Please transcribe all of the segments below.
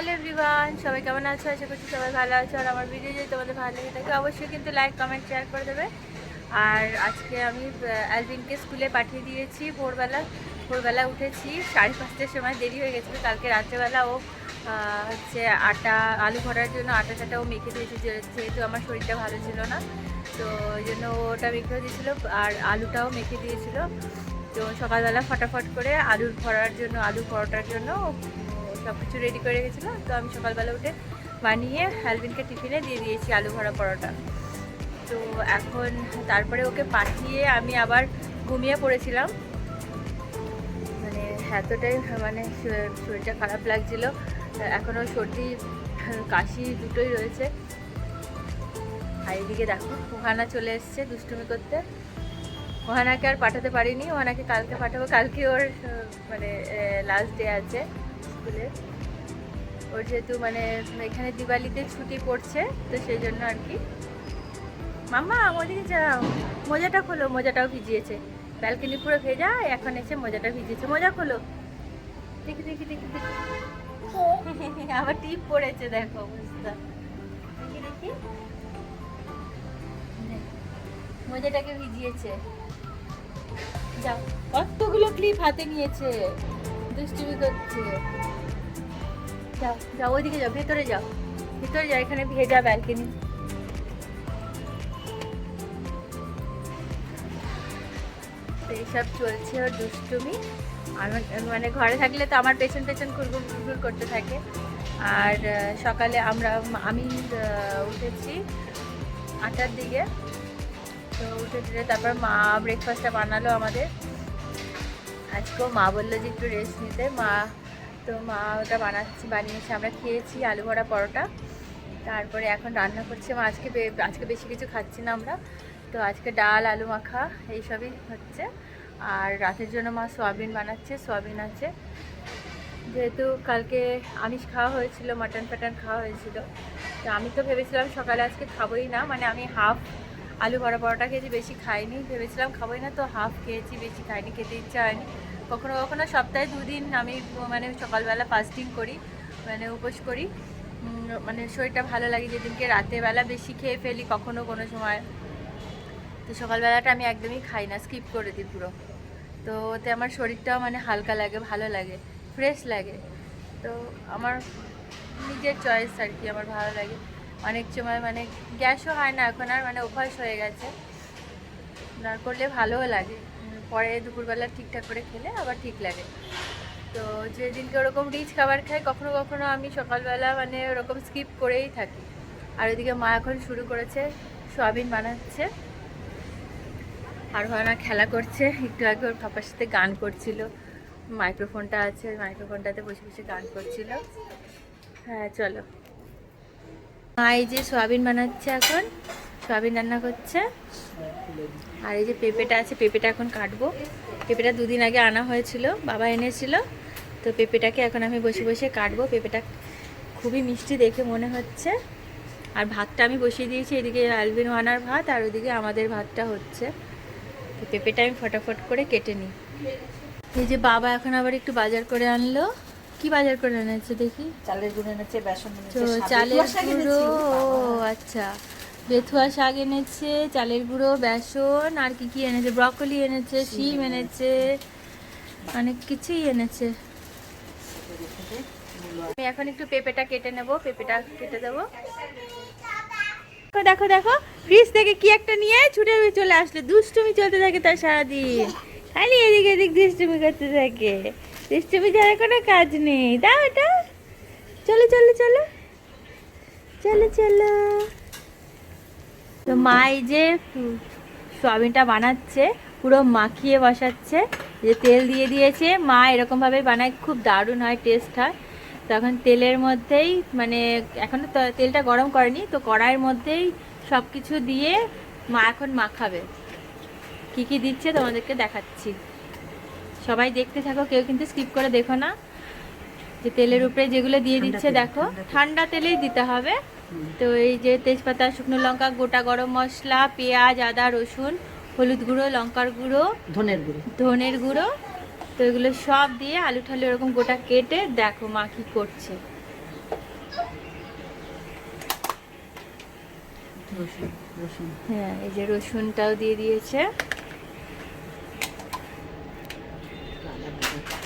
Hello everyone, সবাই কেমন আছো? আশা করছি সবাই ভালো আছো। আর আমার ভিডিও যদি তোমাদের ভালো লেগে থাকে অবশ্যই কিন্তু লাইক কমেন্ট শেয়ার করে দেবে। আর আজকে আমি অ্যালভিনকে স্কুলে পাঠিয়ে দিয়েছি। ভোরবেলা উঠেছি 5:30টার সময়, দেরি হয়ে গেছিলো। কালকে রাত্রেবেলা ও হচ্ছে আটা আলু ভরার জন্য আটাটাও মেখে দিয়েছে, যেহেতু আমার শরীরটা ভালো ছিল না, তো ওই জন্য ওটা মেখেও দিয়েছিলো আর আলুটাও মেখে দিয়েছিল। তো সকালবেলা ফটাফট করে আলু পরোটার জন্য সব কিছু রেডি করে রেখেছিলো। তো আমি সকালবেলা উঠে বানিয়ে অ্যালভিনকে টিফিনে দিয়ে দিয়েছি আলু ভরা পরোটা। তো এখন তারপরে ওকে পাঠিয়ে আমি আবার ঘুমিয়ে পড়েছিলাম। মানে এতটাই শরীরটা খারাপ লাগছিল, এখনও সর্দি কাশি দুটোই রয়েছে। আর এদিকে দেখো ওহানা চলে এসছে দুষ্টুমি করতে। ওহানাকে আর পাঠাতে পারিনি, ওহানাকে কালকে পাঠাবো। কালকে ওর লাস্ট ডে আছে স্কুলে। ওর যেহেতু এখানে দিওয়ালিতে ছুটি পড়ছে, তো সেই জন্য আর কি। মাম্মা ওদিকে যাও, মোজাটা খোলো। মোজাটাও ভিজিয়েছে, ব্যালকনি পুরো ভেজা, এখন এসে মোজাটা ভিজিয়েছে। মোজা খোলো, দেখি দেখি দেখি দেখি। আবার টিপ পড়েছে, দেখো অবস্থা। দেখি দেখি, মোজাটাকে ভিজিয়েছে। যাও, কতগুলো ক্লিপ হাতে নিয়েছে, দুষ্টুমি করছে। যাও যাও, ওইদিকে যাও, ভেতরে যাও, এখানে ভেজা ব্যালকনি। এইসব চলছে ওর দুষ্টুমি। ঘরে থাকলে তো আমার পেছন ঘুরঘুর করতে থাকে। আর সকালে আমি উঠেছি 8টার দিকে। তো উঠে তারপর মা ব্রেকফাস্টটা বানালো আমাদের। আজকেও মা বললো যে একটু রেস্ট নিতে। মা ওটা বানিয়েছে, আমরা খেয়েছি আলু ভরা পরোটা। তারপরে এখন রান্না করছে মা। আজকে বেশি কিছু খাচ্ছি না আমরা, তো আজকে ডাল আলু মাখা এইসবই হচ্ছে। আর রাতের জন্য মা সোয়াবিন বানাচ্ছে, সোয়াবিন আছে। যেহেতু কালকে আমিষ খাওয়া হয়েছিল, মাটন খাওয়া হয়েছিল, তো আমি তো ভেবেছিলাম সকালে আজকে খাবোই না। আমি হাফ আলু ভরা পরোটা খেয়েছি, বেশি খাইনি। ভেবেছিলাম খাবোই না, তো হাফ খেয়েছি, বেশি খাইনি, খেতে ইচ্ছা হয়নি। কখনো কখনো সপ্তাহে 2 দিন আমি সকালবেলা ফাস্টিং করি, উপোস করি। শরীরটা ভালো লাগে যেদিনকে। রাতেরবেলা বেশি খেয়ে ফেলি কখনো কোনো সময়, তো সকালবেলাটা আমি একদমই খাই না, স্কিপ করে দিই পুরো। তো ওতে আমার শরীরটাও হালকা লাগে, ভালো লাগে, ফ্রেশ লাগে। তো আমার নিজের চয়েস আর কি, আমার ভালো লাগে। অনেক সময় গ্যাসও হয় না এখন আর, অভ্যাস হয়ে গেছে। না করলে ভালোও লাগে, পরে দুপুরবেলা ঠিকঠাক করে খেলে আবার ঠিক লাগে। তো যেদিনকে ওরকম রিচ খাবার খাই, কখনো কখনো আমি সকালবেলা ওরকম স্কিপ করেই থাকি। আর ওইদিকে মা এখন শুরু করেছে, সোয়াবিন বানাচ্ছে। আর না খেলা করছে, একটু আগে ওর পাপার সাথে গান করছিল। মাইক্রোফোনটা আছে, মাইক্রোফোনটাতে বসে বসে গান করছিল। হ্যাঁ চলো। মা এই যে সোয়াবিন বানাচ্ছে, এখন সোয়াবিন রান্না করছে। আর এই যে পেঁপেটা আছে, পেঁপেটা এখন কাটবো। পেঁপেটা 2 দিন আগে আনা হয়েছিল, বাবা এনেছিল। তো পেঁপেটাকে এখন আমি বসে বসে কাটবো। পেঁপেটা খুবই মিষ্টি দেখে মনে হচ্ছে। আর ভাতটা আমি বসিয়ে দিয়েছি, এদিকে অ্যালভিন ওয়ানার ভাত, আর ওদিকে আমাদের ভাতটা হচ্ছে। তো পেঁপেটা আমি ফটাফট করে কেটে নিই। এই যে বাবা এখন আবার একটু বাজার করে আনলো। কি বাজার করে এনেছে দেখি? চালের গুঁড়ো এনেছে, বেসন এনেছে, চালের গুঁড়ো। আচ্ছা, বেথুয়া শাক এনেছে, চালের গুঁড়ো, বেসন, আর কি কি এনেছে? ব্রকলি এনেছে, শিম এনেছে, অনেক কিছুই এনেছে। আমি এখন একটু পেঁপেটা কেটে নেব, পেঁপেটা কেটে দেবো। দেখো দেখো, ফ্রিজ থেকে কি একটা নিয়ে ছুটে চলে আসলে। দুষ্টুমি চলতে থাকে তার সারাদিন, খালি এদিক এদিক দুষ্টুমি করতে থাকে। দুষ্টুমি ছাড়া কোনো কাজ নেই। দাও এটা, চলো চলো চলো চলো চলো। তো মা এই যে সোয়াবিনটা বানাচ্ছে, পুরো মাখিয়ে বসাচ্ছে। যে তেল দিয়ে দিয়েছে মা, এরকমভাবে বানায়, খুব দারুণ হয়, টেস্ট হয়। তখন তেলের মধ্যেই এখনও তেলটা গরম করেনি, তো কড়াইয়ের মধ্যেই সব কিছু দিয়ে মা এখন মাখাবে। কি কি দিচ্ছে তোমাদেরকে দেখাচ্ছি, সবাই দেখতে থাকো, কেউ কিন্তু স্কিপ করে দেখো না। যে তেলের উপরে যেগুলো দিয়ে দিচ্ছে দেখো, ঠান্ডা তেলেই দিতে হবে। তো এই যে তেজপাতা, শুকনো লঙ্কা, গোটা গরম মশলা, পেঁয়াজ, আদা, রসুন, হলুদ গুঁড়ো, লঙ্কার গুঁড়ো, ধনের গুঁড়ো, তো এগুলো সব দিয়ে আলু ঠালু এরকম গোটা কেটে দেখো মা কি করছে। রসুন রসুন হ্যাঁ, এই যে রসুনটাও দিয়ে দিয়েছে,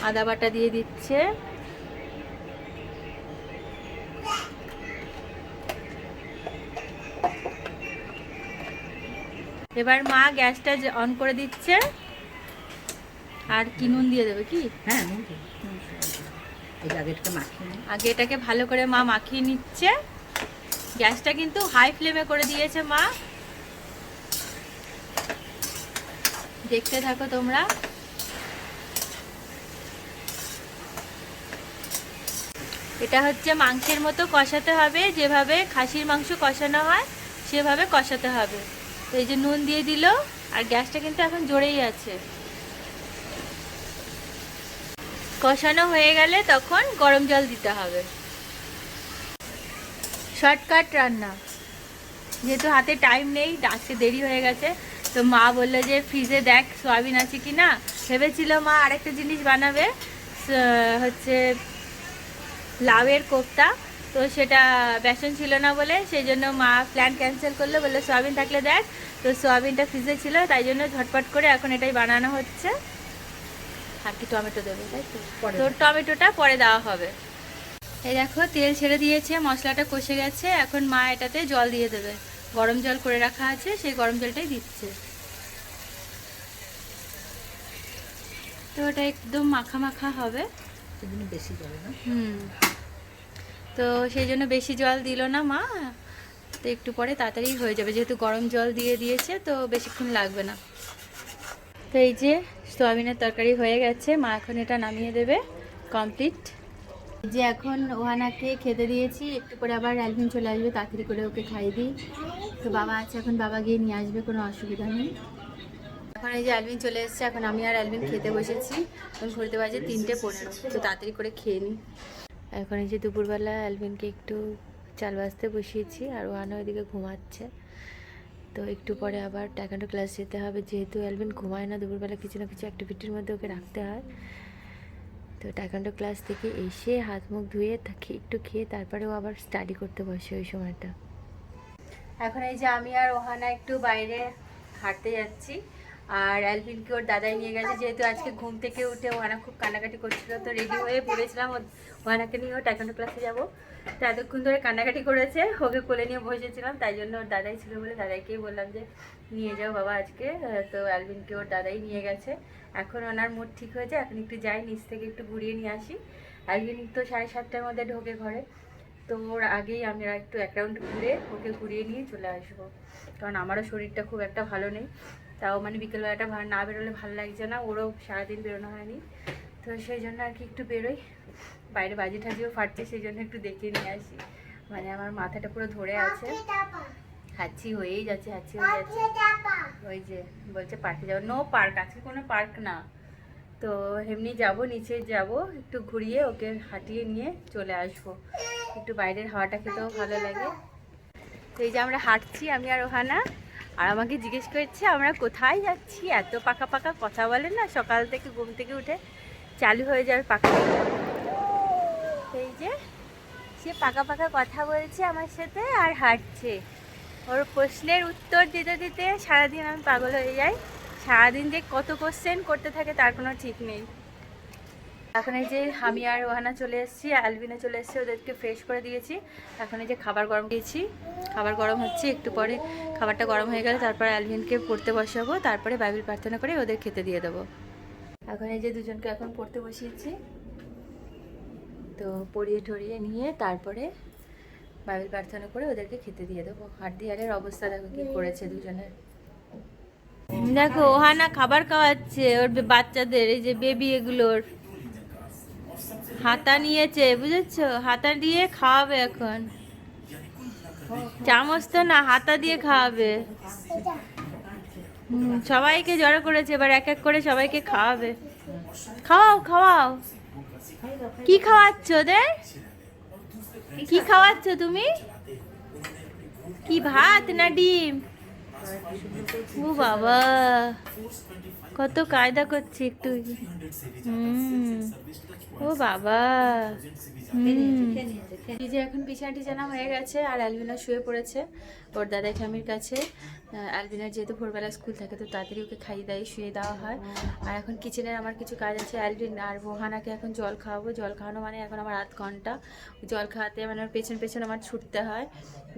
আদা বাটা দিয়ে দিচ্ছে। এবার মা গ্যাসটা অন করে দিচ্ছে, আর কি নুন দিয়ে দেবে কি? হ্যাঁ এই আগেরটা মাখিয়ে নিই। আগে এটাকে ভালো করে মা মাখিয়ে নিচ্ছে। গ্যাসটা কিন্তু হাই ফ্লেমে করে দিয়েছে মা, দেখতে থাকো তোমরা। এটা হচ্ছে মাংসের মতো কষাতে হবে, যেভাবে খাসির মাংস কষানো হয় সেভাবে কষাতে হবে। তো এই যে নুন দিয়ে দিল, আর গ্যাসটা কিন্তু এখন জোরেই আছে। কষানো হয়ে গেলে তখন গরম জল দিতে হবে। শর্টকাট রান্না, যেহেতু হাতে টাইম নেই, আজকে দেরি হয়ে গেছে, তো মা বললো যে ফ্রিজে দেখ সয়াবিন আছে কি না। ভেবেছিল মা আরেকটা জিনিস বানাবে, হচ্ছে লাউয়ের কোফতা, তো সেটা বেসন ছিল না বলে সেই জন্য মা প্ল্যান ক্যান্সেল করলো, বললো সয়াবিন থাকলে দেখ। তো সয়াবিনটা ফ্রিজে ছিল, তাই জন্য ঝটপট করে এখন এটাই বানানো হচ্ছে। আর কি টমেটো দেবে, তাই তো? তো টমেটোটা পরে দেওয়া হবে। এই দেখো তেল ছেড়ে দিয়েছে, মশলাটা কষে গেছে, এখন মা এটাতে জল দিয়ে দেবে। গরম জল করে রাখা আছে, সেই গরম জলটাই দিচ্ছে। তো ওটা একদম মাখা মাখা হবে, সেজন্য বেশি জল না। তো সেই জন্য বেশি জল দিল না মা, তো একটু পরে তাড়াতাড়ি হয়ে যাবে, যেহেতু গরম জল দিয়ে দিয়েছে তো বেশিক্ষণ লাগবে না। তো এই যে সয়াবিনের তরকারি হয়ে গেছে, মা এখন এটা নামিয়ে দেবে, কমপ্লিট। যে এখন ওহানাকে খেতে দিয়েছি, একটু পরে আবার অ্যালভিন চলে আসবে, তাড়াতাড়ি করে ওকে খাইয়ে দিই। তো বাবা আছে, এখন বাবা গিয়ে নিয়ে আসবে, কোনো অসুবিধা নেই। এখন এই যে অ্যালভিন চলে এসেছে, এখন আমি আর অ্যালভিন খেতে বসেছি। এখন ঘুরতে বাজে 3:15, তো তাড়াতাড়ি করে খেয়ে নিই। এখন এই যে দুপুরবেলা অ্যালভিনকে একটু চাল বাজতে বসিয়েছি, আর ওহানা ওইদিকে ঘুমাচ্ছে। তো একটু পরে আবার টাইকোয়ান্ডো ক্লাস যেতে হবে, যেহেতু অ্যালভিন ঘুমায় না, দুপুরবেলা কিছু না কিছু অ্যাক্টিভিটির মধ্যে ওকে রাখতে হয়। তো টাইকোয়ান্ডো ক্লাস থেকে এসে হাত মুখ ধুয়ে একটু খেয়ে তারপরেও আবার স্টাডি করতে বসে ওই সময়টা। এখন এই যে আমি আর ওহানা একটু বাইরে হাঁটতে যাচ্ছি, আর অ্যালভিনকে ওর দাদাই নিয়ে গেছে, যেহেতু আজকে ঘুম থেকে উঠে ওহানা খুব কান্নাকাটি করছিল, তো রেডি হয়ে পড়েছিলাম ওহানাকে নিয়ে ও টাইকোয়ান্ডো ক্লাসে যাবো। তো এতক্ষণ ধরে কান্নাকাটি করেছে, ওকে কোলে নিয়ে বসেছিলাম, তাই জন্য ওর দাদাই ছিল বলে দাদাইকেই বললাম যে নিয়ে যাও বাবা আজকে। তো অ্যালভিনকে ওর দাদাই নিয়ে গেছে। এখন ওনার মুড ঠিক হয়েছে, এখন একটু যাই নিচ থেকে একটু ঘুরিয়ে নিয়ে আসি। অ্যালভিন তো 7:30টার মধ্যে ঢোকে ঘরে, তো ওর আগেই আমরা একটু এক রাউন্ড ঘুরে ওকে ঘুরিয়ে নিয়ে চলে আসবো, কারণ আমারও শরীরটা খুব একটা ভালো নেই। তাও মানে বিকেলবেলাটা না বেরোলে ভালো লাগছে না, ওরও সারাদিন বেরোনো হয়নি, তো সেই জন্য আর কি একটু বেরোই। বাইরে বাজি ঠাজিও ফাটছে, সেই জন্য একটু দেখে নিয়ে আসি। মানে আমার মাথাটা পুরো ধরে আছে, হাঁচি হয়েই যাচ্ছে, হাঁচি হয়ে যাচ্ছে। ওই যে বলছে পার্কে যাবো, নো পার্ক, আজকে কোনো পার্ক না। তো এমনি যাব, নিচে যাব, একটু ঘুরিয়ে ওকে হাঁটিয়ে নিয়ে চলে আসবো। একটু বাইরের হাওয়াটা খেতেও ভালো লাগে। তো এই যে আমরা হাঁটছি, আমি আর ওহানা, আর আমাকে জিজ্ঞেস করছে আমরা কোথায় যাচ্ছি, এত পাকা পাকা কথা বলে না, সকাল থেকে ঘুম থেকে উঠে চালু হয়ে যাবে পাকা। এই যে সে পাকা পাকা কথা বলছে আমার সাথে আর হাঁটছে। ওর প্রশ্নের উত্তর দিতে দিতে সারাদিন আমি পাগল হয়ে যাই। সারাদিন যে কত কোশ্চেন করতে থাকে তার কোনো ঠিক নেই। এখন এই যে আমি আর ওহানা চলে এসেছি, অ্যালভিনা চলে এসেছে, ওদেরকে ফ্রেশ করে দিয়েছি। এখন এই যে খাবার গরম দিয়েছি, খাবার গরম হচ্ছে, একটু পরে খাবারটা গরম হয়ে গেলে তারপরে অ্যালভিনকে পড়তে বসাবো, তারপরে বাইবেল প্রার্থনা করে ওদের খেতে দিয়ে দেবো। এখন এই যে দুজনকে এখন পড়তে বসিয়েছি, তো পড়িয়ে টড়িয়ে নিয়ে তারপরে বাইবেল প্রার্থনা করে ওদেরকে খেতে দিয়ে দেবো। আর দিয়ালের অবস্থা দেখো কি করেছে দুজনের। দেখো ওহানা খাবার খাওয়াচ্ছে ওর বাচ্চাদের, এই যে বেবি এগুলোর হাতা নিয়েছে, বুঝেছো, হাতা দিয়ে খাওয়াবে এখন, চামচ তো না, হাতা দিয়ে খাওয়াবে। সবাইকে জড়ো করেছে, এবার এক এক করে সবাইকে খাওয়াবে। খাওয়াও খাওয়াও, কি খাওয়াচ্ছ ওদের, কি খাওয়াচ্ছ তুমি, কি ভাত না ডিম? ও বাবা কত কায়দা করছে একটু। ও বাবা, খেয়ে নিয়েছে, খেয়ে নিয়েছে, খেয়ে এই যে এখন বিছানা টিছানা হয়ে গেছে আর অ্যালবিনা শুয়ে পড়েছে ওর দাদাই ঠামির কাছে। অ্যালবিনার যেহেতু ভোরবেলা স্কুল থাকে তো তাড়াতাড়ি ওকে খাইয়ে দাইয়ে শুয়ে দেওয়া হয়। আর এখন কিচেনের আমার কিছু কাজ আছে। অ্যালবিন আর রোহানাকে এখন জল খাওয়াবো। জল খাওয়ানো মানে এখন আমার আধ ঘন্টা জল খাওয়াতে, মানে ওর পেছন পেছন আমার ছুটতে হয়,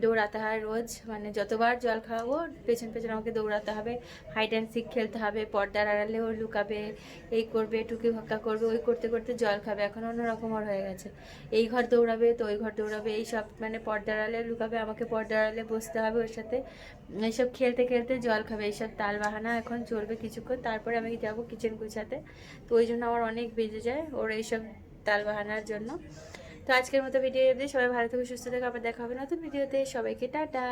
দৌড়াতে হয় রোজ। মানে যতবার জল খাওয়াবো পেছন পেছন আমাকে দৌড়াতে হবে, হাইড অ্যান্ড সিক খেলতে হবে, পর্দার আড়ালে ও লুকাবে, এই করবে, টুকি ভাক্কা করবে, ওই করতে করতে জল খাবে। এখন অন্যরকম ওর হয়ে গেছে, এই ঘর দৌড়াবে তো ওই ঘর দৌড়াবে, এই সব মানে পর্দার আড়ালে লুকাবে, আমাকে পর্দার আড়ালে বসতে হবে ওর সাথে, এইসব খেলতে খেলতে জল খাবে। এইসব তাল বাহানা এখন চলবে কিছুক্ষণ, তারপরে আমি যাবো কিচেন গুছাতে। তো ওই জন্য আমার অনেক বেজে যায় ওর এইসব তাল বাহানার জন্য। তো আজকের মতো ভিডিও, সবাই ভালো থেকে সুস্থ থেকে আবার দেখা হবে নতুন ভিডিওতে। সবাইকে টাটা।